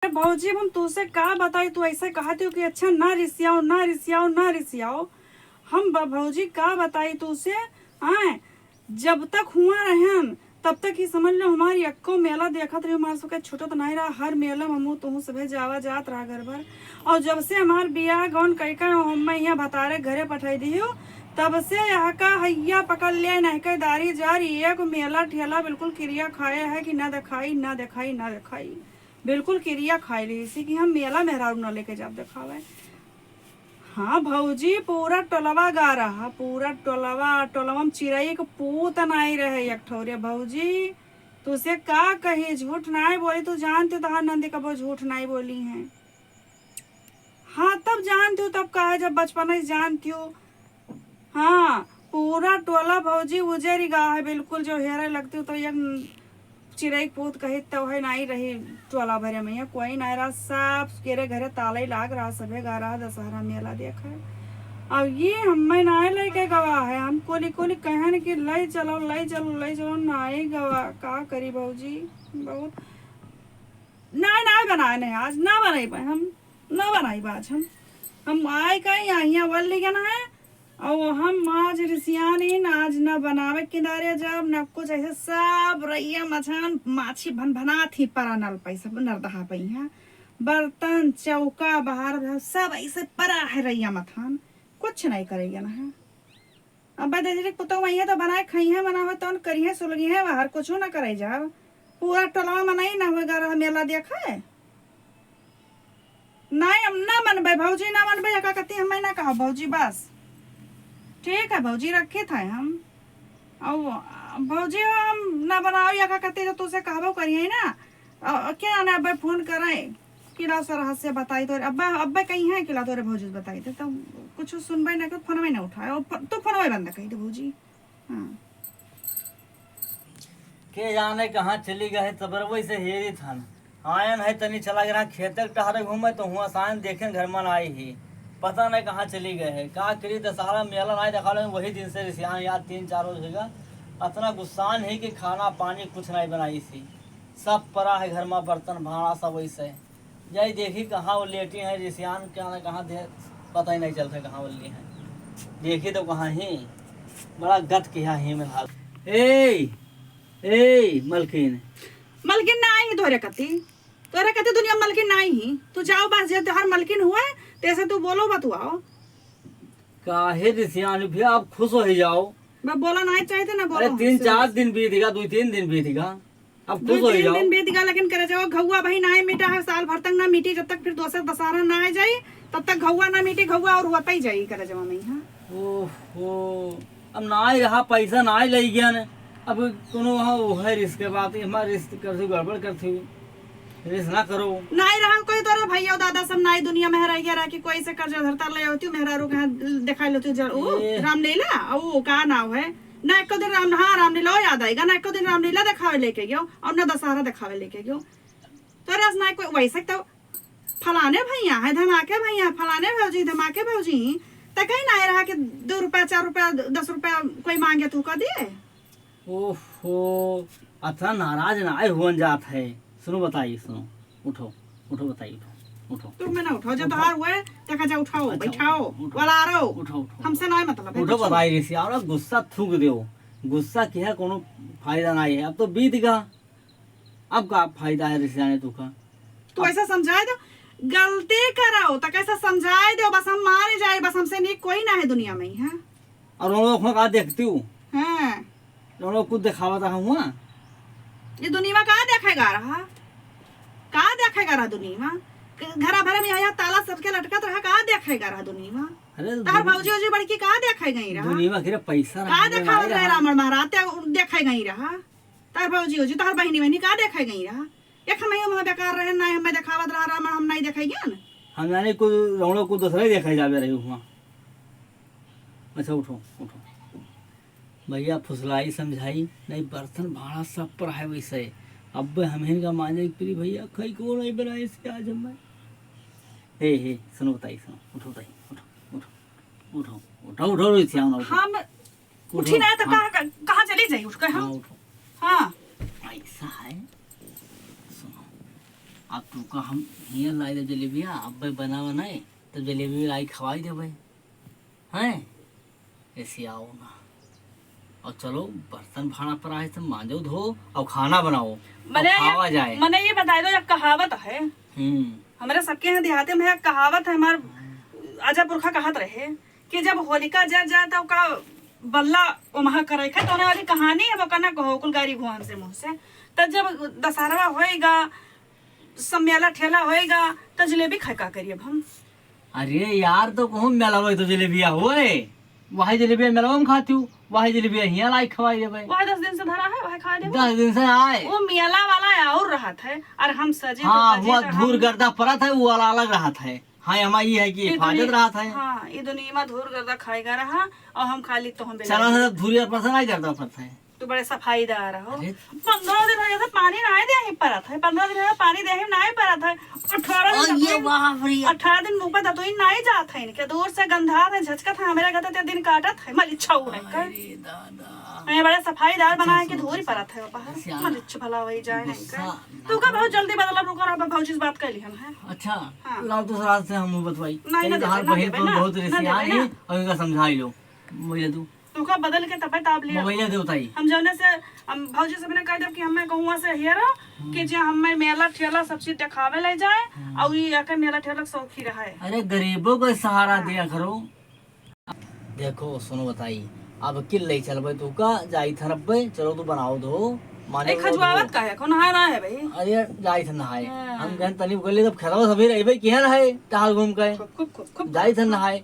भौजी हम तुझसे का बताई, तू ऐसे कहती हो कि अच्छा ना रिसियाओ ना रिसियाओ ना रिसियाओ। हम भौजी का बताई तुझसे। आए जब तक हुआ रहन तब तक ही समझ लो हमारी अक्को मेला देखत रही, हमारे सबके छूटो तो नहीं रहा। हर मेला ममू तुहू सभे जावा जात रहा घर भर। और जब से हमार बियाह गौन कई हम यहाँ भतारे घरे पठाई दी हो, तब से यहाँ का हैया पकड़ लिया नहीं दारी जारी एक मेला ठेला बिल्कुल क्रिया खाए है कि ना दिखाई ना दिखाई ना दिखाई। बिल्कुल क्रिया खाई ली इसी कि हम मेला मेहरारू न लेके जाब दिखावे। हाँ भौजी पूरा टोलवा गा रहा, पूरा टोलवा में चिड़ई के पूत नहीं रहे एक ठौरे। भौजी तुझसे का कही, झूठ नहीं बोली, तू जानती हो तो नंदी कबो झूठ नहीं बोली है। हाँ तब जानती हूँ, तब कहा जब बचपन से जानती हूँ। हाँ पूरा टोला भौजी उजर गा है बिल्कुल, जो हेरे लगती हूँ तो एक चिड़ई पूत कही तो है नहीं रही टोला भरे में कोई नहीं रहा, सब केरे घरे ताला ही लाग रहा, सभे गा रहा दशहरा मेला देखा। अब ये हमें नहीं लेके गवा है, हम कोली कोली कहन कि ले चलो ले चलो ले चलो, नहीं गवा का करी भौजी। बहुत नहीं नहीं बनाए नहीं आज ना बनाई पाए, हम ना बनाई बाज हम आए कहीं यहाँ बोल गया ना है। और हम आज रिसियानी आज न बनावे किनारे जब न कुछ ऐसे सब रैया मछान माछी भन भना थी परा नल पैसा नरदहा पैया बर्तन चौका बाहर सब ऐसे परा है रैया मथान, कुछ नहीं करेगा ना है। अब दीदी पुतो वही तो बनाए खाई है बनावे तो करिए सुलगी है बाहर कुछ ना करे जाओ। पूरा टोलवा मनाई ना होगा रहा मेला देखा है। नहीं हम ना मनबे भौजी ना मनबे का कहती हमें ना कहा भौजी बस ठीक है भौजी रखे थे हम। और भौजी हम ना बनाओ या का कहते तो तुझसे कहबो करिए ना क्या ना अब फोन करे किला सर रहस्य बताई तो अब कहीं है किला तोरे भौजी बताई थे तो कुछ सुनबे ना, फोन में ना उठाए तो फोन में बंद कही दे भौजी। हाँ के जाने कहाँ चली गए तबर वैसे हेरी था आयन है तनी चला गया खेत टहरे घूमे तो हुआ शायद देखे घर मन आई ही पता नहीं कहाँ चली गए है का करी दशहरा मेला नहीं देखा लेकिन वही दिन से रिसियान याद 3-4 रोज होगा इतना गुस्सान है कि खाना पानी कुछ नहीं बनाई थी, सब पड़ा है घर में बर्तन भाड़ा सब वैसे यही देखी कहाँ वो लेटी है रिसियान क्या ना कहाँ दे पता ही नहीं चलता कहाँ बोली है, देखी तो कहाँ ही बड़ा गत किया ही में हाल। ए मलकिन मलकिन ना आई तोरे कती दुनिया मलकिन ना ही तू जाओ बस जे हर मलकिन हुआ तैसे तू बोलो बतुआओ काहे रिसियान भी आप खुश हो ही जाओ। मैं बोला नहीं चाहते ना बोलो। 3-4 दिन बीतेगा 2-3 दिन बीतेगा अब खुश हो ही जाओ। 2-3 दिन बीतेगा लेकिन करे जाओ घुआ भाई ना मीठा है साल भर तक ना मीठी जब तक फिर दोसर दशहरा ना आ जाए तब तक घुआ ना मीठी घुआ और होता ही जाए करे जाओ नहीं। हाँ ओहो अब ना ही रहा पैसा ना ही ले गया ने अब कोनो वो है रिस्क बात हमारे रिस्क करती गड़बड़ करती रिस्क ना करो नहीं रहा कोई तोरा भैया दादा सब नाई दुनिया में रह गया कि कोई से कर्जा धरता ले होती मेहरारू के दिखाई लेती ओ रामलीला ओ का नाव है ना एको दिन रामलीला याद आएगा ना एको दिन रामलीला दिखावे लेके गयो और ना दशहरा दिखावे लेके गयो तोरा ना कोई वैसे तो फलाने भैया है धमाके भैया फलाने भौजी धमाके भौजी तो कहीं ना रहा कि 2 रुपया 4 रुपया 10 रुपया कोई मांगे तू का दिए। ओहो अच्छा नाराज ना हुआ जात है। सुनो बताइए सुनो उठो उठो बताइए उठो तुम में ना उठो जो तोहार हुए देखा जा उठाओ अच्छा, बैठाओ वलारो उठो हमसे नहीं मतलब है उठो बताइए ऋषि और गुस्सा थूक दो गुस्सा की है कोनो फायदा नहीं है अब तो बीत गया अब का फायदा है ऋषि आने तू का तू ऐसा समझाए दो गलती कराओ तो कैसा समझाए दो बस हम मारे जाए बस हमसे नहीं कोई ना है दुनिया में है। और उन लोग का देखती हूँ हैं उन लोग कुछ दिखावा था हुआ ये दुनिया कहाँ देखेगा रहा दुनिया घरा भरे में यहाँ ताला सबके लटकत रहा कहाँ देखेगा रहा दुनिया। अरे तार भौजी उजी बड़की कहाँ देखे गई रहा दुनिया के पैसा कहाँ देखा रहा रामण महाराज देखे गई रहा तार भौजी उजी तार बहनी बहनी कहाँ देखे गई रहा एक हम बेकार रहे ना हमें देखावत रहा रामण हम नहीं देखेंगे हम जाने को रौनों को दूसरा ही देखा जावे रही हुआ। अच्छा उठो उठो भैया फुसलाई समझाई नहीं बर्तन भाड़ा सब पर है वैसे अब हमें का माने प्री भैया कहीं को नहीं बनाए इसके आज हम हे सुनो बताइए सुनो उठो बताइए उठो उठो उठो उठो उठो उठो हम उठी ना तो कहाँ चली जाए उठ के हम। उठो हाँ ऐसा है सुनो अब तू का हम हियर लाई दे जलेबिया अब भाई बनावा नहीं तो जलेबी लाई खवाई दे भाई हैं ऐसे आओ ना और चलो बर्तन भाड़ा पर आए तो मांजो धो और खाना बनाओ और खावा जाए। मैंने ये बताई दो, एक कहावत है हमारे सबके यहाँ देहाती में, एक कहावत है हमारे आजा पुरखा कहत रहे कि जब होलिका जल जाए तो का बल्ला उमहा करे खे तो वाली कहानी है वो करना कहो कुल गाड़ी घुआन से मुंह से। तो जब दशहरा होएगा सब मेला ठेला होएगा तो जलेबी खाए का करिए हम। अरे यार तो कहूँ मेला हुए तो जलेबिया हुए वही जलेबिया मेला में खाती हूँ वही जलेबिया यहाँ लाई खवाई दे भाई। वही 10 दिन से धरा है वही खा दे। 10 दिन से आए वो मेला वाला और रहा था और हम सजे हाँ तो वो धूर गर्दा पड़ा था वो वाला अलग रहा था। हाँ हमारा ये है कि हिफाजत रहा था। हाँ ये दुनिया में धूर गर्दा खाएगा रहा और हम खाली तो हम चला था धूरिया पर नहीं करता पड़ता है। तू बड़े सफाईदार हो। 15 दिन हो गया था पानी ना दे पड़ा था, 15 दिन हो पानी दे ना पड़ा था, 18 दिन मुँह पर तो ही नहीं जाता है इनके दूर से गंधा था झचका था हमारे घर तो दिन काटा था मलिच्छा हुआ है कर मैं बड़े सफाईदार बनाए के धूरी पड़ा था बाहर मलिच्छ भला वही जाए नहीं कर। तू का बहुत जल्दी बदला रुको रहा भौजी से बात कर ली हम है। अच्छा लाओ तो रात से हम बतवाई नहीं बहन तो बहुत रिश्तेदार है और इनका समझाई लो मुझे तू का बदल के तब ताब लिया मोबाइल दे बताई हम जौने से हम भौजी से मैंने कह दिया कि हमें कहूँ से हियर कि जे हमें मेला ठेला सब चीज दिखावे ले जाए और ये आकर मेला ठेला सौखी रहा है। अरे गरीबों को सहारा दिया करो। देखो सुनो बताई अब किल ले चल भाई तू का जाई था रब्बे चलो तू बनाओ दो माने खजवावत का है कौन नहाए ना है भाई। अरे जाई था नहाए हम गन तनी गले तब खराब सभी रही भाई केहन है टहल घूम के जाई था नहाए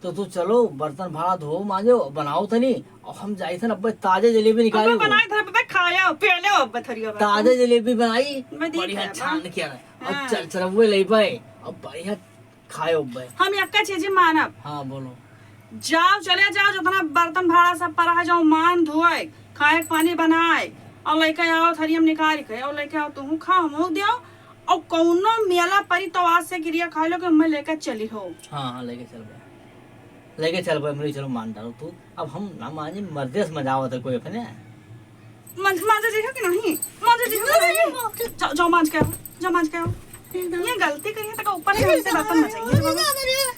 तो तू चलो बर्तन भाड़ा धो मांजो बनाओ तनी और हम जाई थे अब ताजे जलेबी निकाली बनाए थे बे खाया पहले अब थरिया ताजे जलेबी बनाई बढ़िया छान के और चल चल वो ले पाए अब बढ़िया खाओ भाई हम यक्का चीज मानब। हाँ बोलो जाओ चले जाओ जितना बर्तन भाड़ा सब पर जाओ मान धोए खाए पानी बनाए और लेके आओ थरियम निकाल के और लेके आओ तुम खा हम दियो और कौनो मेला परी तो आज से गिरिया खा लो कि मैं लेकर चली हो। हाँ लेके चल भाई लेके चल भाई मेरी चलो मान डालो तू अब हम ना माने मर्देस मजावत है कोई अपने मांझा जी हो कि नहीं मांझा जी हो जाओ मांझ के आओ जाओ मांझ के आओ ये गलती करी है तो ऊपर से हमसे बर्तन न चाहिए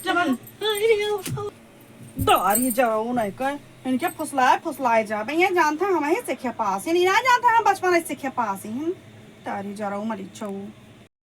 जब दारी जाओ नहीं कर इनके फुसलाए जा भाई ये जानता हम ही सिखे पास ही नहीं ना जानता हम बचपन से सिखे पास ही तारी जा रहा हूँ मरी छू